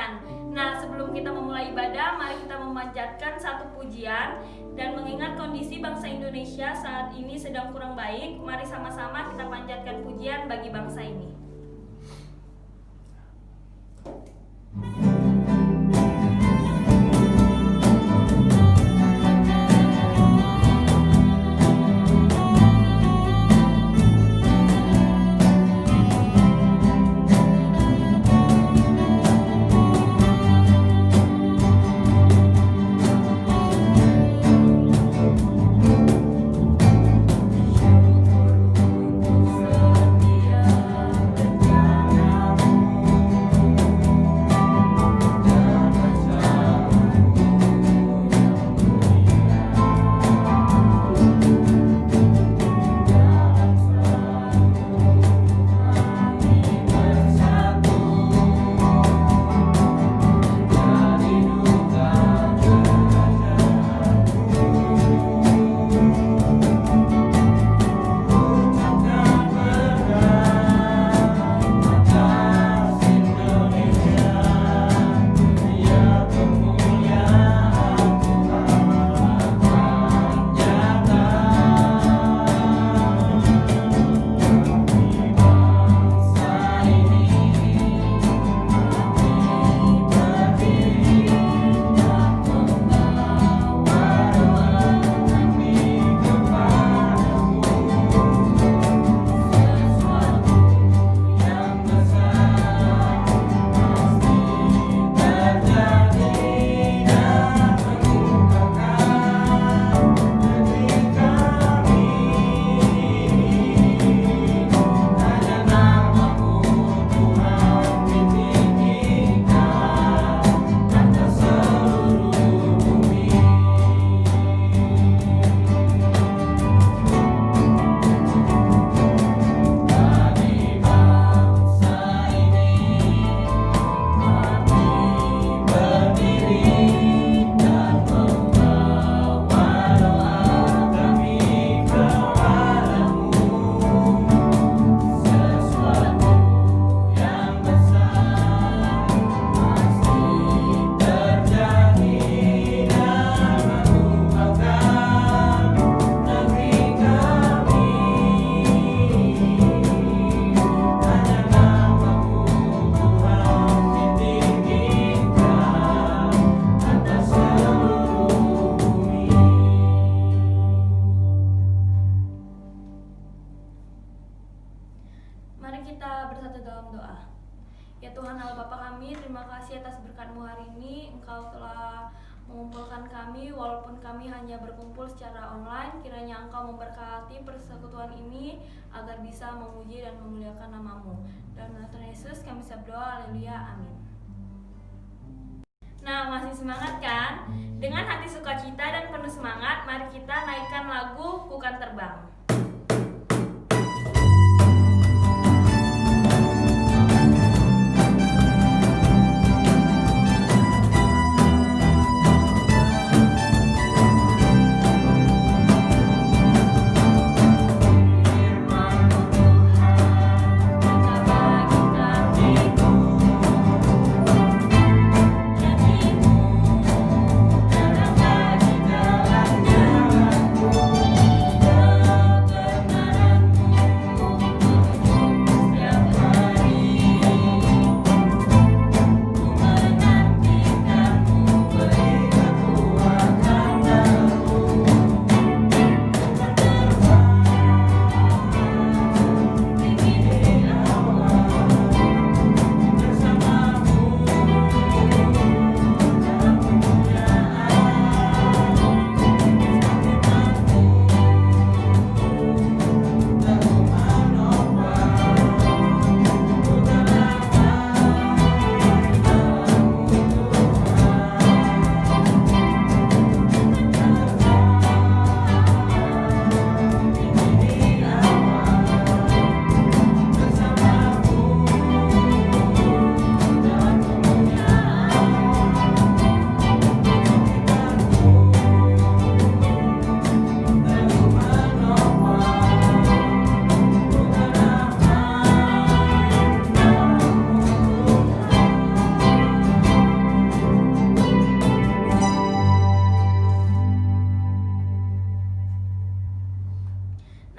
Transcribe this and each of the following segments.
sekalian. Nah, sebelum kita memulai ibadah, mari kita memanjatkan satu pujian. Dan mengingat kondisi bangsa Indonesia saat ini sedang kurang baik, mari sama-sama kita panjatkan pujian bagi bangsa ini. Mari kita bersatu dalam doa. Ya Tuhan Allah Bapa kami, terima kasih atas berkat-Mu hari ini. Engkau telah mengumpulkan kami walaupun kami hanya berkumpul secara online. Kiranya Engkau memberkati persekutuan ini agar bisa memuji dan memuliakan nama-Mu. Dalam nama Tuhan Yesus kami berdoa, haleluya, amin. Nah, masih semangat kan? Dengan hati sukacita dan penuh semangat, mari kita naikkan lagu Kukan Terbang.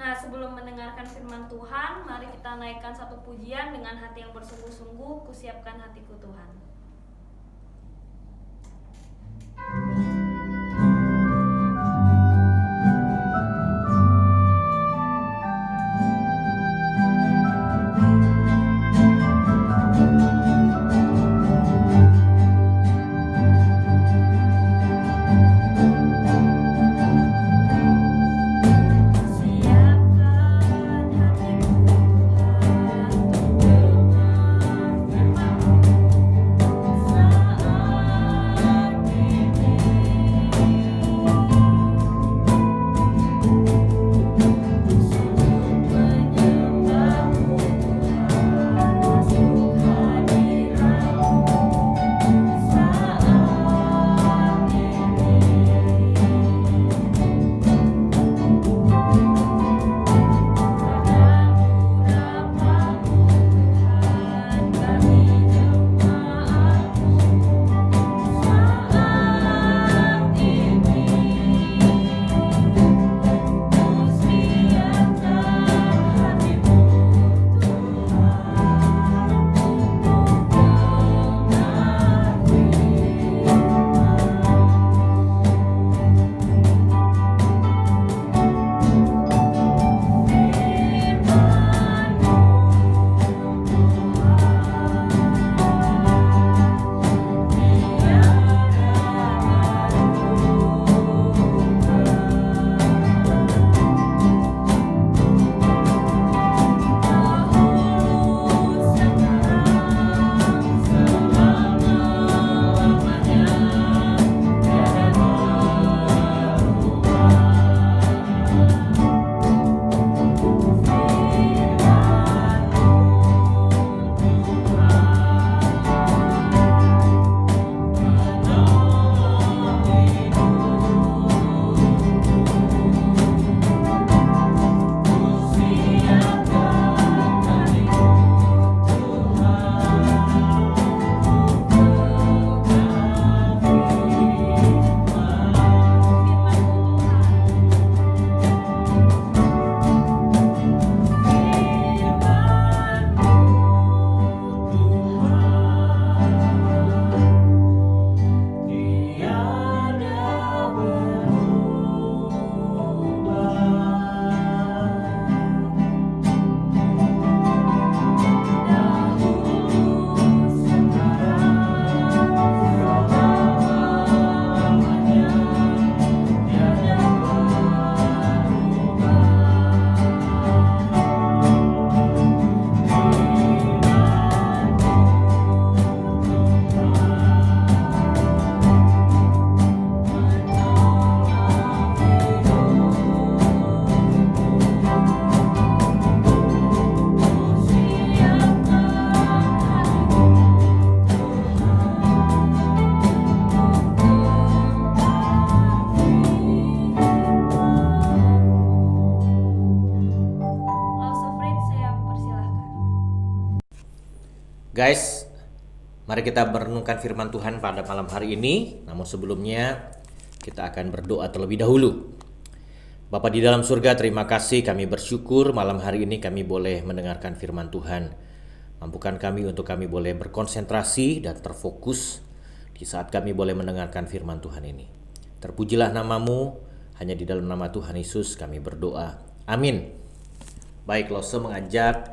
Nah, sebelum mendengarkan firman Tuhan, mari kita naikkan satu pujian dengan hati yang bersungguh-sungguh. Kusiapkan hatiku Tuhan. Guys, mari kita merenungkan firman Tuhan pada malam hari ini. Namun sebelumnya kita akan berdoa terlebih dahulu. Bapa di dalam surga, terima kasih, kami bersyukur malam hari ini kami boleh mendengarkan firman Tuhan. Mampukan kami untuk kami boleh berkonsentrasi dan terfokus di saat kami boleh mendengarkan firman Tuhan ini. Terpujilah namamu, hanya di dalam nama Tuhan Yesus kami berdoa. Amin. Baik, Lose mengajak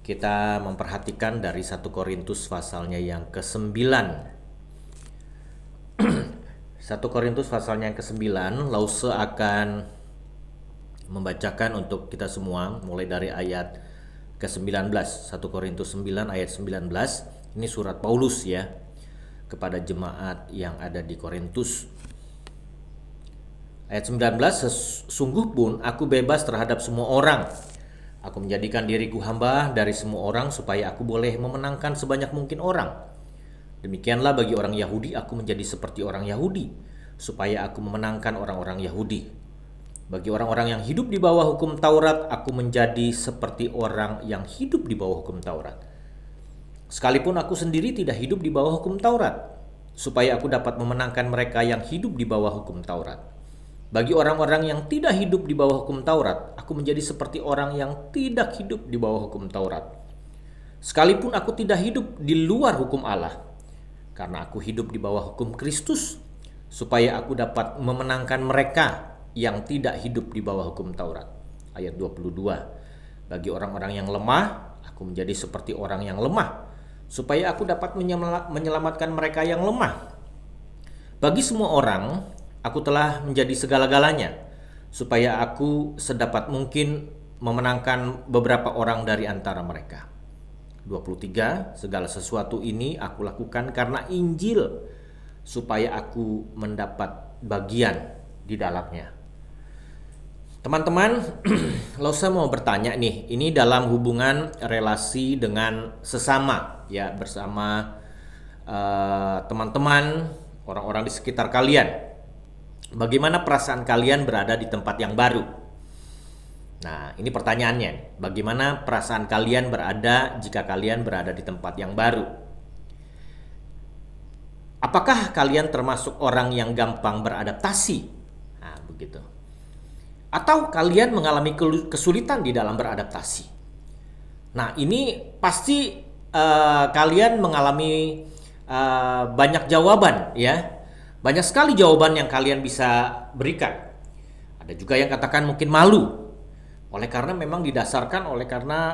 kita memperhatikan dari 1 Korintus pasalnya yang ke-9. 1 Korintus pasalnya yang ke-9, Lause akan membacakan untuk kita semua mulai dari ayat ke-19. 1 Korintus 9 ayat 19. Ini surat Paulus ya kepada jemaat yang ada di Korintus. Ayat 19, sesungguh pun aku bebas terhadap semua orang. Aku menjadikan diriku hamba dari semua orang supaya aku boleh memenangkan sebanyak mungkin orang. Demikianlah bagi orang Yahudi, aku menjadi seperti orang Yahudi, supaya aku memenangkan orang-orang Yahudi. Bagi orang-orang yang hidup di bawah hukum Taurat, aku menjadi seperti orang yang hidup di bawah hukum Taurat. Sekalipun aku sendiri tidak hidup di bawah hukum Taurat, supaya aku dapat memenangkan mereka yang hidup di bawah hukum Taurat. Bagi orang-orang yang tidak hidup di bawah hukum Taurat, aku menjadi seperti orang yang tidak hidup di bawah hukum Taurat. Sekalipun aku tidak hidup di luar hukum Allah, karena aku hidup di bawah hukum Kristus, supaya aku dapat memenangkan mereka yang tidak hidup di bawah hukum Taurat. Ayat 22. Bagi orang-orang yang lemah, aku menjadi seperti orang yang lemah, supaya aku dapat menyelamatkan mereka yang lemah. Bagi semua orang, aku telah menjadi segala-galanya, supaya aku sedapat mungkin memenangkan beberapa orang dari antara mereka. 23. Segala sesuatu ini aku lakukan karena Injil, supaya aku mendapat bagian di dalamnya. Teman-teman, Lause mau bertanya nih, ini dalam hubungan relasi dengan sesama, ya, bersama teman-teman, orang-orang di sekitar kalian. Bagaimana perasaan kalian berada di tempat yang baru? Nah, ini pertanyaannya. Bagaimana perasaan kalian berada jika kalian berada di tempat yang baru? Apakah kalian termasuk orang yang gampang beradaptasi? Nah, begitu. Atau kalian mengalami kesulitan di dalam beradaptasi? Nah, ini pasti kalian mengalami banyak jawaban, ya. Banyak sekali jawaban yang kalian bisa berikan. Ada juga yang katakan mungkin malu, oleh karena memang didasarkan oleh karena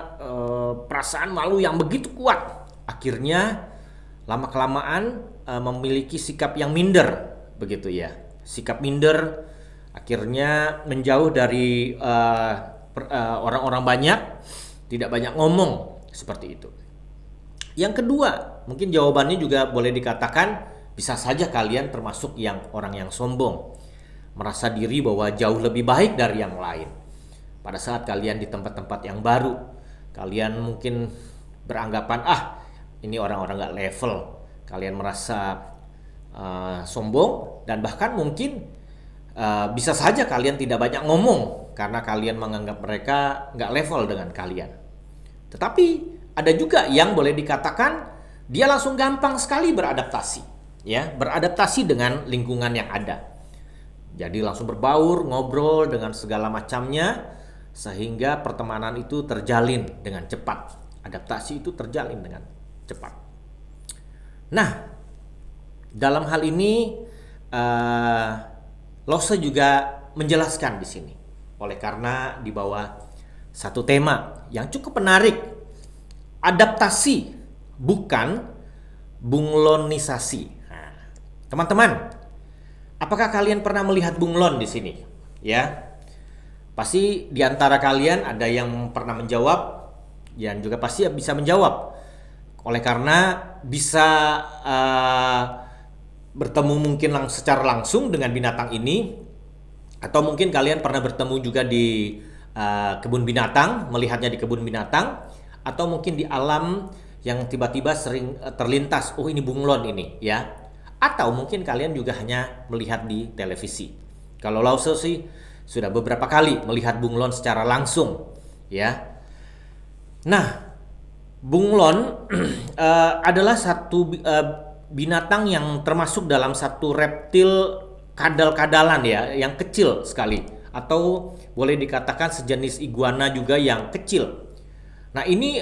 perasaan malu yang begitu kuat. Akhirnya lama-kelamaan memiliki sikap yang minder, begitu ya. Sikap minder akhirnya menjauh dari orang-orang banyak, tidak banyak ngomong, seperti itu. Yang kedua, mungkin jawabannya juga boleh dikatakan bisa saja kalian termasuk orang yang sombong, merasa diri bahwa jauh lebih baik dari yang lain. Pada saat kalian di tempat-tempat yang baru, kalian mungkin beranggapan, ini orang-orang gak level. Kalian merasa sombong, dan bahkan mungkin bisa saja kalian tidak banyak ngomong karena kalian menganggap mereka gak level dengan kalian. Tetapi ada juga yang boleh dikatakan dia langsung gampang sekali beradaptasi, ya, beradaptasi dengan lingkungan yang ada. Jadi langsung berbaur, ngobrol dengan segala macamnya, sehingga pertemanan itu terjalin dengan cepat. Adaptasi itu terjalin dengan cepat. Nah, dalam hal ini Lause juga menjelaskan di sini. Oleh karena di bawah satu tema yang cukup menarik, adaptasi bukan bunglonisasi. Nah, teman-teman, apakah kalian pernah melihat bunglon di sini? Ya, pasti di antara kalian ada yang pernah menjawab, dan juga pasti bisa menjawab. Oleh karena bisa bertemu mungkin secara langsung dengan binatang ini, atau mungkin kalian pernah bertemu juga di kebun binatang, melihatnya di kebun binatang, atau mungkin di alam yang tiba-tiba sering terlintas, oh ini bunglon ini, ya. Atau mungkin kalian juga hanya melihat di televisi. Kalau Lause sih sudah beberapa kali melihat bunglon secara langsung, ya. Nah, bunglon adalah satu binatang yang termasuk dalam satu reptil kadal-kadalan, ya, yang kecil sekali, atau boleh dikatakan sejenis iguana juga yang kecil. Nah, ini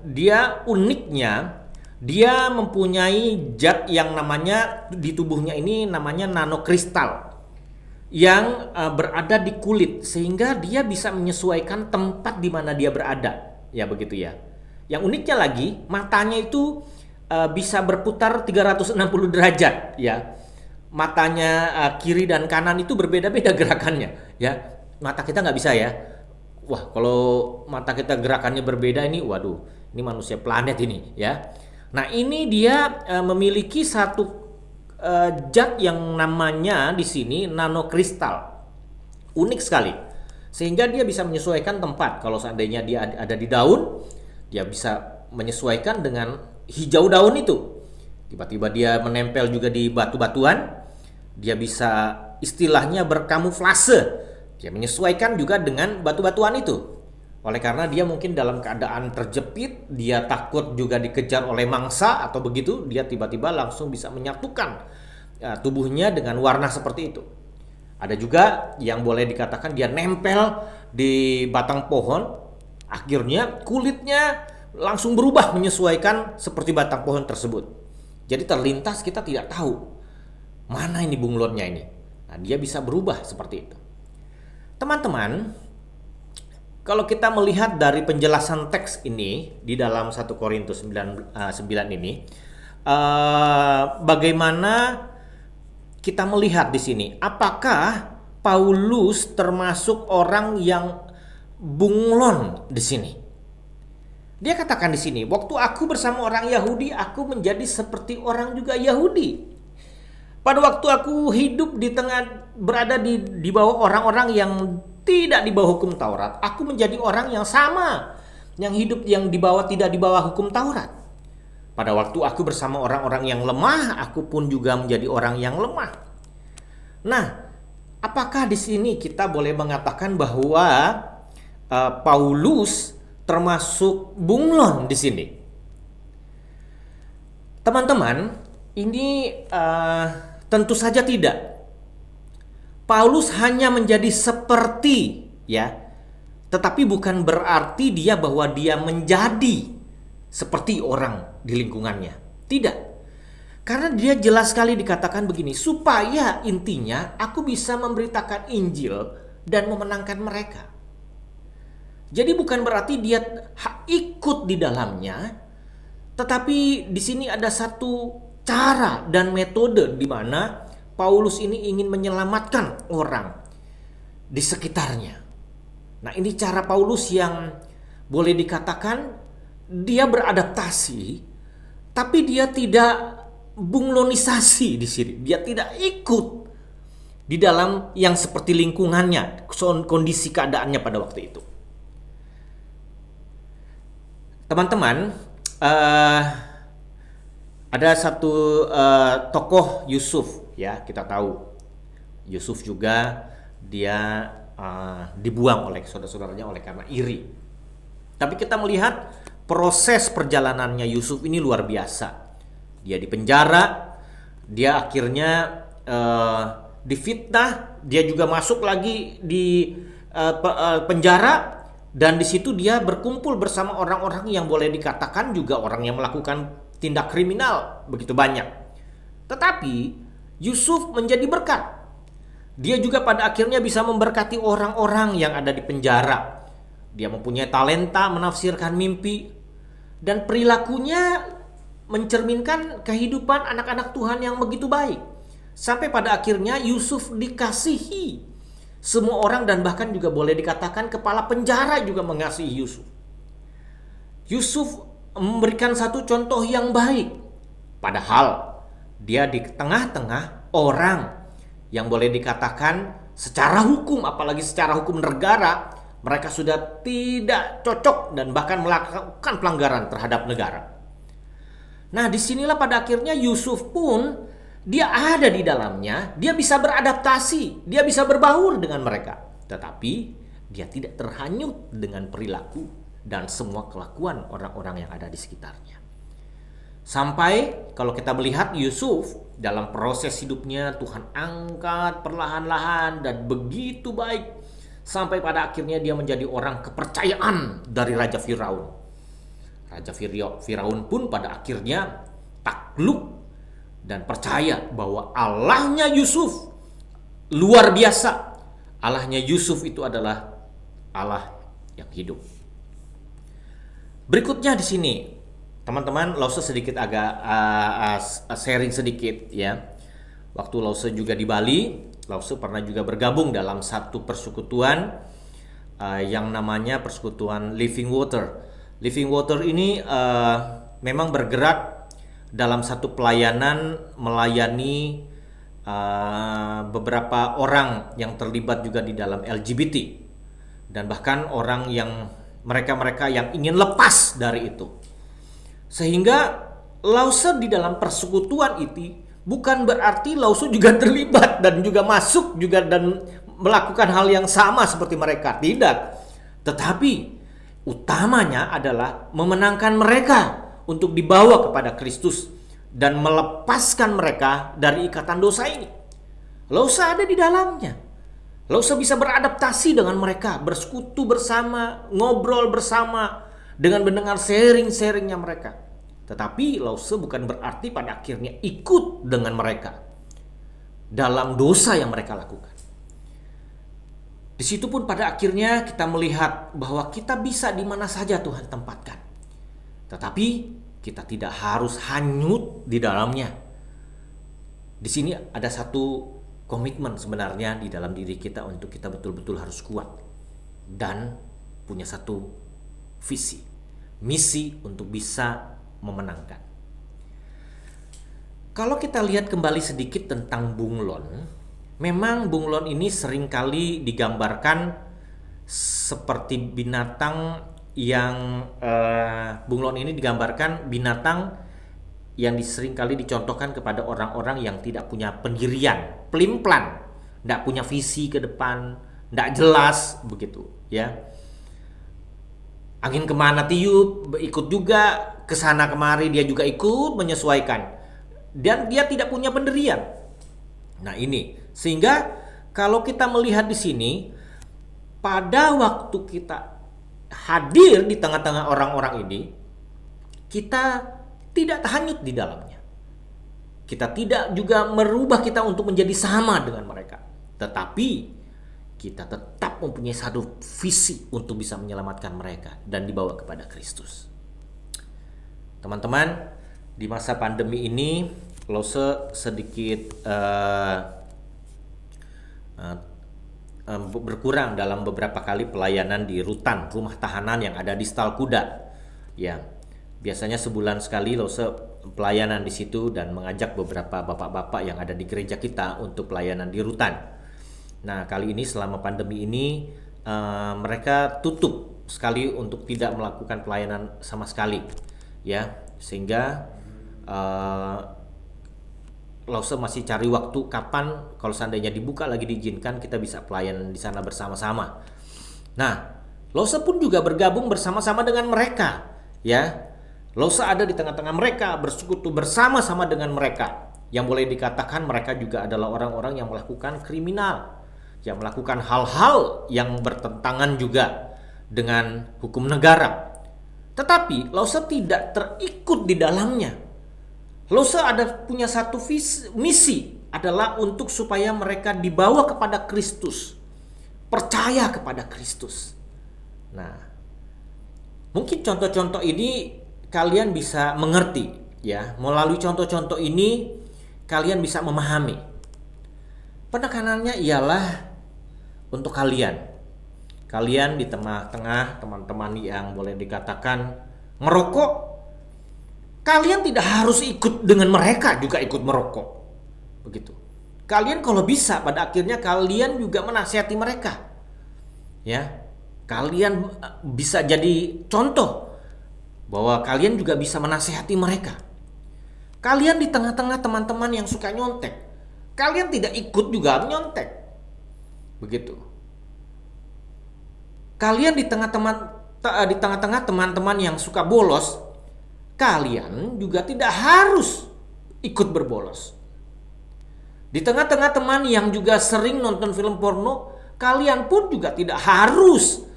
dia uniknya, dia mempunyai zat yang namanya di tubuhnya ini namanya nanokristal yang berada di kulit, sehingga dia bisa menyesuaikan tempat di mana dia berada, ya, begitu ya. Yang uniknya lagi, matanya itu bisa berputar 360 derajat, ya. Matanya kiri dan kanan itu berbeda-beda gerakannya, ya. Mata kita nggak bisa, ya. Wah, kalau mata kita gerakannya berbeda ini, waduh, ini manusia planet ini, ya. Nah, ini dia memiliki satu zat yang namanya di sini nanokristal. Unik sekali. Sehingga dia bisa menyesuaikan tempat. Kalau seandainya dia ada di daun, dia bisa menyesuaikan dengan hijau daun itu. Tiba-tiba dia menempel juga di batu-batuan, dia bisa istilahnya berkamuflase. Dia menyesuaikan juga dengan batu-batuan itu. Oleh karena dia mungkin dalam keadaan terjepit, dia takut juga dikejar oleh mangsa atau begitu, dia tiba-tiba langsung bisa menyatukan tubuhnya dengan warna seperti itu. Ada juga yang boleh dikatakan dia nempel di batang pohon, akhirnya kulitnya langsung berubah menyesuaikan seperti batang pohon tersebut. Jadi terlintas kita tidak tahu mana ini bunglonnya ini. Nah, dia bisa berubah seperti itu. Teman-teman, kalau kita melihat dari penjelasan teks ini di dalam 1 Korintus 9 ini, bagaimana kita melihat di sini? Apakah Paulus termasuk orang yang bunglon di sini? Dia katakan di sini, waktu aku bersama orang Yahudi, aku menjadi seperti orang juga Yahudi. Pada waktu aku hidup berada di bawah orang-orang yang tidak di bawah hukum Taurat, aku menjadi orang yang sama, yang hidup yang tidak di bawah hukum Taurat. Pada waktu aku bersama orang-orang yang lemah, aku pun juga menjadi orang yang lemah. Nah, apakah di sini kita boleh mengatakan bahwa Paulus termasuk bunglon di sini? Teman-teman, ini tentu saja tidak. Paulus hanya menjadi seperti, ya, tetapi bukan berarti bahwa dia menjadi seperti orang di lingkungannya. Tidak. Karena dia jelas sekali dikatakan begini, supaya intinya aku bisa memberitakan Injil dan memenangkan mereka. Jadi bukan berarti dia ikut di dalamnya, tetapi di sini ada satu cara dan metode di mana Paulus ini ingin menyelamatkan orang di sekitarnya. Nah, ini cara Paulus yang boleh dikatakan dia beradaptasi, tapi dia tidak bunglonisasi di sini. Dia tidak ikut di dalam yang seperti lingkungannya, kondisi keadaannya pada waktu itu. Teman-teman, ada satu tokoh Yusuf, ya, kita tahu Yusuf juga dia dibuang oleh saudara-saudaranya oleh karena iri. Tapi kita melihat proses perjalanannya Yusuf ini luar biasa. Dia dipenjara, dia akhirnya difitnah, dia juga masuk lagi di penjara, dan di situ dia berkumpul bersama orang-orang yang boleh dikatakan juga orang yang melakukan tindak kriminal begitu banyak. Tetapi Yusuf menjadi berkat. Dia juga pada akhirnya bisa memberkati orang-orang yang ada di penjara. Dia mempunyai talenta menafsirkan mimpi, dan perilakunya mencerminkan kehidupan anak-anak Tuhan yang begitu baik. Sampai pada akhirnya Yusuf dikasihi semua orang, dan bahkan juga boleh dikatakan kepala penjara juga mengasihi Yusuf. Yusuf memberikan satu contoh yang baik. Padahal dia di tengah-tengah orang yang boleh dikatakan secara hukum, apalagi secara hukum negara, mereka sudah tidak cocok dan bahkan melakukan pelanggaran terhadap negara. Nah, disinilah pada akhirnya Yusuf pun dia ada di dalamnya, dia bisa beradaptasi, dia bisa berbaur dengan mereka. Tetapi dia tidak terhanyut dengan perilaku dan semua kelakuan orang-orang yang ada di sekitarnya. Sampai kalau kita melihat Yusuf dalam proses hidupnya, Tuhan angkat perlahan-lahan dan begitu baik. Sampai pada akhirnya dia menjadi orang kepercayaan dari Raja Firaun. Raja Firaun pun pada akhirnya takluk dan percaya bahwa Allahnya Yusuf luar biasa. Allahnya Yusuf itu adalah Allah yang hidup. Berikutnya di sini, teman-teman, Lause sedikit agak sharing sedikit ya. Waktu Lause juga di Bali, Lause pernah juga bergabung dalam satu persekutuan yang namanya Persekutuan Living Water. Living Water ini memang bergerak dalam satu pelayanan melayani beberapa orang yang terlibat juga di dalam LGBT, dan bahkan orang yang mereka yang ingin lepas dari itu. Sehingga Lause di dalam persekutuan itu bukan berarti Lause juga terlibat dan juga masuk juga dan melakukan hal yang sama seperti mereka, tidak. Tetapi utamanya adalah memenangkan mereka untuk dibawa kepada Kristus dan melepaskan mereka dari ikatan dosa ini. Lause ada di dalamnya. Lausa bisa beradaptasi dengan mereka, bersekutu bersama, ngobrol bersama, dengan mendengar sharing-sharingnya mereka. Tetapi Lausa bukan berarti pada akhirnya ikut dengan mereka dalam dosa yang mereka lakukan. Di situ pun pada akhirnya kita melihat bahwa kita bisa di mana saja Tuhan tempatkan. Tetapi kita tidak harus hanyut di dalamnya. Di sini ada satu komitmen sebenarnya di dalam diri kita untuk kita betul-betul harus kuat dan punya satu visi, misi untuk bisa memenangkan. Kalau kita lihat kembali sedikit tentang bunglon, memang bunglon ini seringkali digambarkan seperti binatang yang bunglon ini digambarkan binatang yang seringkali dicontohkan kepada orang-orang yang tidak punya pendirian, pelin-pelan, tidak punya visi ke depan, tidak jelas begitu, ya. Angin kemana tiup, ikut juga, kesana kemari dia juga ikut menyesuaikan, dan dia tidak punya pendirian. Nah ini, sehingga kalau kita melihat di sini, pada waktu kita hadir di tengah-tengah orang-orang ini, kita tidak hanyut di dalamnya. Kita tidak juga merubah kita untuk menjadi sama dengan mereka. Tetapi kita tetap mempunyai satu visi untuk bisa menyelamatkan mereka dan dibawa kepada Kristus. Teman-teman, di masa pandemi ini Lausa sedikit berkurang dalam beberapa kali pelayanan di rutan rumah tahanan yang ada di Stalkuda. Ya, biasanya sebulan sekali Lausa pelayanan di situ dan mengajak beberapa bapak-bapak yang ada di gereja kita untuk pelayanan di rutan. Nah, kali ini selama pandemi ini mereka tutup sekali untuk tidak melakukan pelayanan sama sekali, ya, sehingga Lausa masih cari waktu kapan kalau seandainya dibuka lagi diizinkan kita bisa pelayanan di sana bersama-sama. Nah, Lausa pun juga bergabung bersama-sama dengan mereka, ya. Lausa ada di tengah-tengah mereka, bersekutu bersama-sama dengan mereka. Yang boleh dikatakan mereka juga adalah orang-orang yang melakukan kriminal, yang melakukan hal-hal yang bertentangan juga dengan hukum negara. Tetapi Lausa tidak terikut di dalamnya. Lausa ada punya satu misi adalah untuk supaya mereka dibawa kepada Kristus, percaya kepada Kristus. Nah, mungkin contoh-contoh ini kalian bisa mengerti, ya. Melalui contoh-contoh ini kalian bisa memahami. Penekanannya ialah untuk kalian. Kalian di tengah-tengah teman-teman yang boleh dikatakan merokok, kalian tidak harus ikut dengan mereka juga ikut merokok. Begitu. Kalian kalau bisa pada akhirnya kalian juga menasihati mereka. Ya. Kalian bisa jadi contoh bahwa kalian juga bisa menasihati mereka. Kalian di tengah-tengah teman-teman yang suka nyontek, kalian tidak ikut juga nyontek. Begitu. Kalian di tengah-tengah teman-teman yang suka bolos, kalian juga tidak harus ikut berbolos. Di tengah-tengah teman yang juga sering nonton film porno, kalian pun juga tidak harus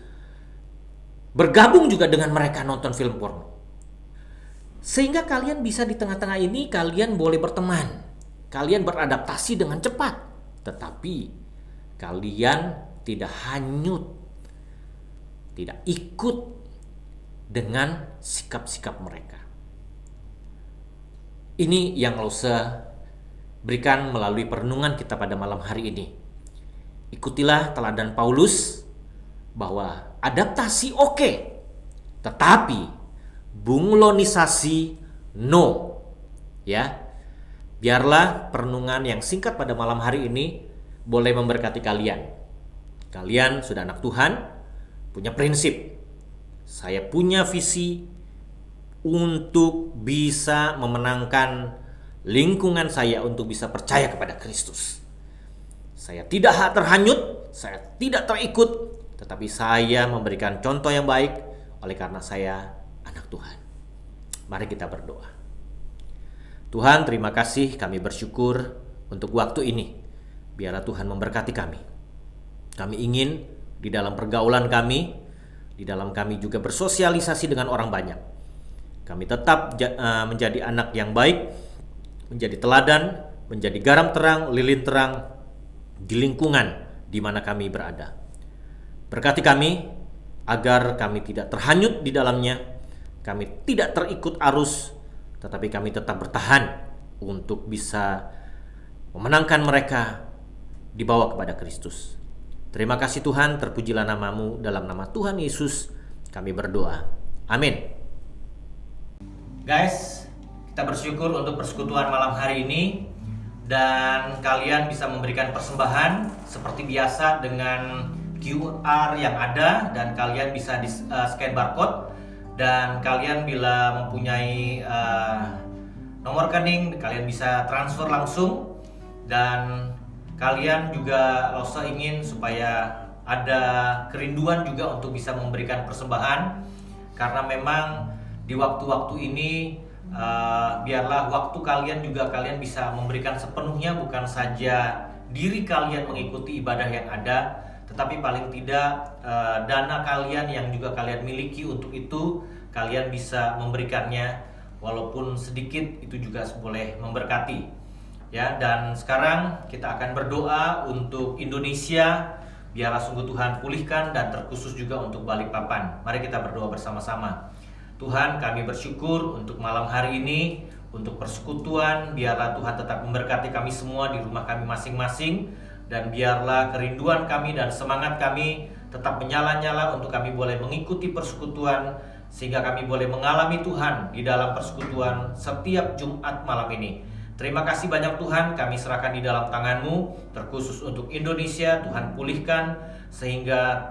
bergabung juga dengan mereka nonton film porno. Sehingga kalian bisa di tengah-tengah ini kalian boleh berteman. Kalian beradaptasi dengan cepat. Tetapi kalian tidak hanyut, tidak ikut dengan sikap-sikap mereka. Ini yang Lausa berikan melalui perenungan kita pada malam hari ini. Ikutilah teladan Paulus bahwa adaptasi oke, tetapi bunglonisasi no. Ya. Biarlah perenungan yang singkat pada malam hari ini boleh memberkati kalian. Kalian sudah anak Tuhan, punya prinsip. Saya punya visi untuk bisa memenangkan lingkungan saya untuk bisa percaya kepada Kristus. Saya tidak terhanyut, saya tidak terikut, tetapi saya memberikan contoh yang baik oleh karena saya anak Tuhan. Mari kita berdoa. Tuhan, terima kasih, kami bersyukur untuk waktu ini. Biarlah Tuhan memberkati kami. Kami ingin di dalam pergaulan kami, di dalam kami juga bersosialisasi dengan orang banyak. Kami tetap menjadi anak yang baik, menjadi teladan, menjadi garam terang, lilin terang di lingkungan di mana kami berada. Berkati kami agar kami tidak terhanyut di dalamnya, kami tidak terikut arus, tetapi kami tetap bertahan untuk bisa memenangkan mereka dibawa kepada Kristus. Terima kasih Tuhan, terpujilah nama-Mu, dalam nama Tuhan Yesus kami berdoa. Amin. Guys, kita bersyukur untuk persekutuan malam hari ini, dan kalian bisa memberikan persembahan seperti biasa dengan QR yang ada, dan kalian bisa scan barcode, dan kalian bila mempunyai nomor rekening kalian bisa transfer langsung. Dan kalian juga Losa ingin supaya ada kerinduan juga untuk bisa memberikan persembahan, karena memang di waktu-waktu ini biarlah waktu kalian juga kalian bisa memberikan sepenuhnya, bukan saja diri kalian mengikuti ibadah yang ada, tetapi paling tidak dana kalian yang juga kalian miliki, untuk itu kalian bisa memberikannya, walaupun sedikit itu juga boleh memberkati. Ya, dan sekarang kita akan berdoa untuk Indonesia, biarlah sungguh Tuhan pulihkan, dan terkhusus juga untuk Balikpapan. Mari kita berdoa bersama-sama. Tuhan, kami bersyukur untuk malam hari ini, untuk persekutuan. Biarlah Tuhan tetap memberkati kami semua di rumah kami masing-masing, dan biarlah kerinduan kami dan semangat kami tetap menyala-nyala untuk kami boleh mengikuti persekutuan, sehingga kami boleh mengalami Tuhan di dalam persekutuan setiap Jumat malam ini. Terima kasih banyak Tuhan, kami serahkan di dalam tangan-Mu, terkhusus untuk Indonesia. Tuhan pulihkan sehingga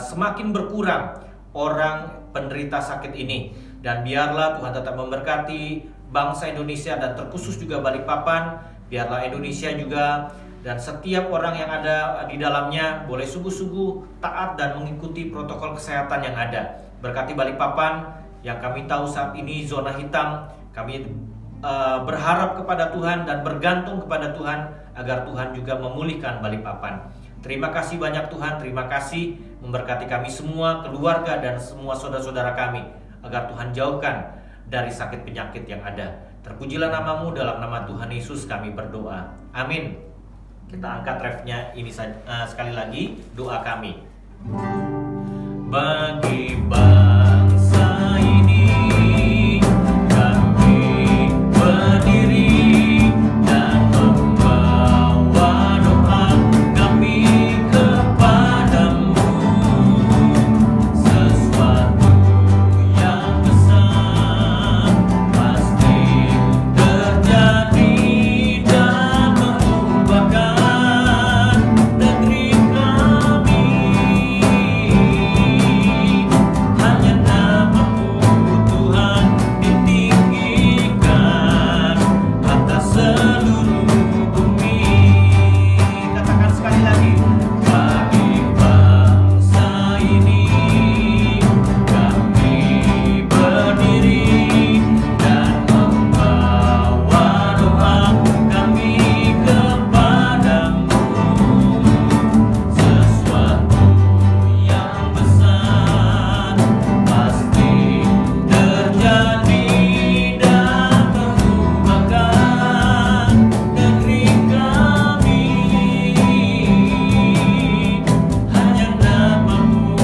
semakin berkurang orang penderita sakit ini, dan biarlah Tuhan tetap memberkati bangsa Indonesia dan terkhusus juga Balikpapan. Biarlah Indonesia juga dan setiap orang yang ada di dalamnya boleh sungguh-sungguh taat dan mengikuti protokol kesehatan yang ada. Berkati Balikpapan yang kami tahu saat ini zona hitam. Kami berharap kepada Tuhan dan bergantung kepada Tuhan agar Tuhan juga memulihkan Balikpapan. Terima kasih banyak Tuhan, terima kasih memberkati kami semua, keluarga dan semua saudara-saudara kami, agar Tuhan jauhkan dari sakit penyakit yang ada. Terpujilah nama-Mu, dalam nama Tuhan Yesus kami berdoa. Amin. Kita angkat refnya ini sekali lagi, doa kami. Bagi bangsa ini kami berdiri dan membawa doa kami kepadamu. Sesuatu yang besar pasti terjadi dan mengubahkan negeri kami. Hanya nama-Mu Tuhan ditinggikan atas seluruh bumi. Katakan sekali lagi. Bagi bangsa ini kami berdiri dan membawa doa kami kepadamu. Sesuatu yang besar pasti terjadi dan mengubahkan negeri kami. Hanya nama-Mu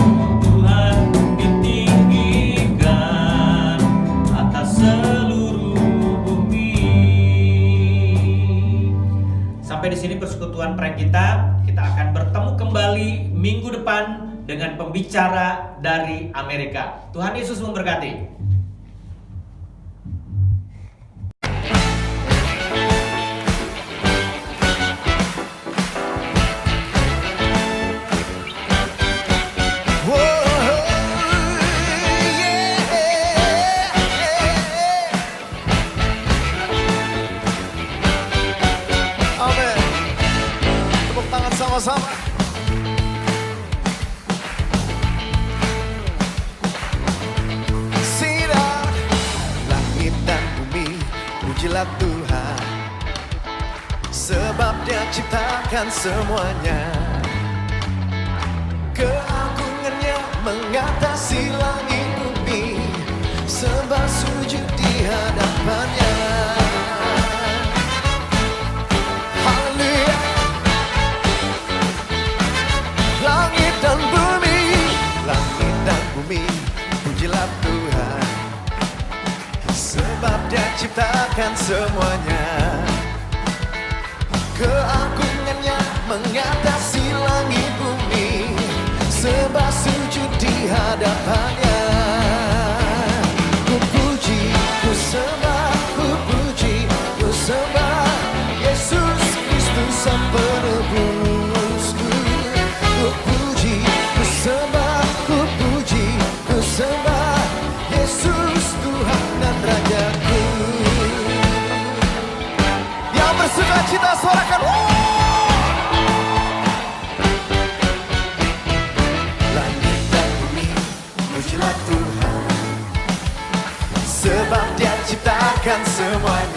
Tuhan ditinggikan atas seluruh bumi. Sampai di sini persekutuan prank kita. Kita akan bertemu kembali minggu depan dengan pembicara dari Amerika. Tuhan Yesus memberkati. Amin. Tepuk tangan sama-sama. Sinar langit dan bumi, pujilah Tuhan, sebab Dia ciptakan semuanya. Keagungannya mengatasi langit bumi, sembah sujud di hadapannya. Haleluya. Langit dan bumi, langit dan bumi, pujilah Tuhan, sebab Dia ciptakan semuanya. Keagungannya mengatasi langit bumi, sembah sujud di hadapannya. Ku puji, ku sembah, ku puji, ku sembah Yesus Kristus Sang Penebusku. Ku puji, ku sembah, ku puji, ku sembah Yesus Tuhan dan Rajaku. Yang bersuka cita suarakan langit dan bumi, pujilah Tuhan, sebab Dia ciptakan semuanya.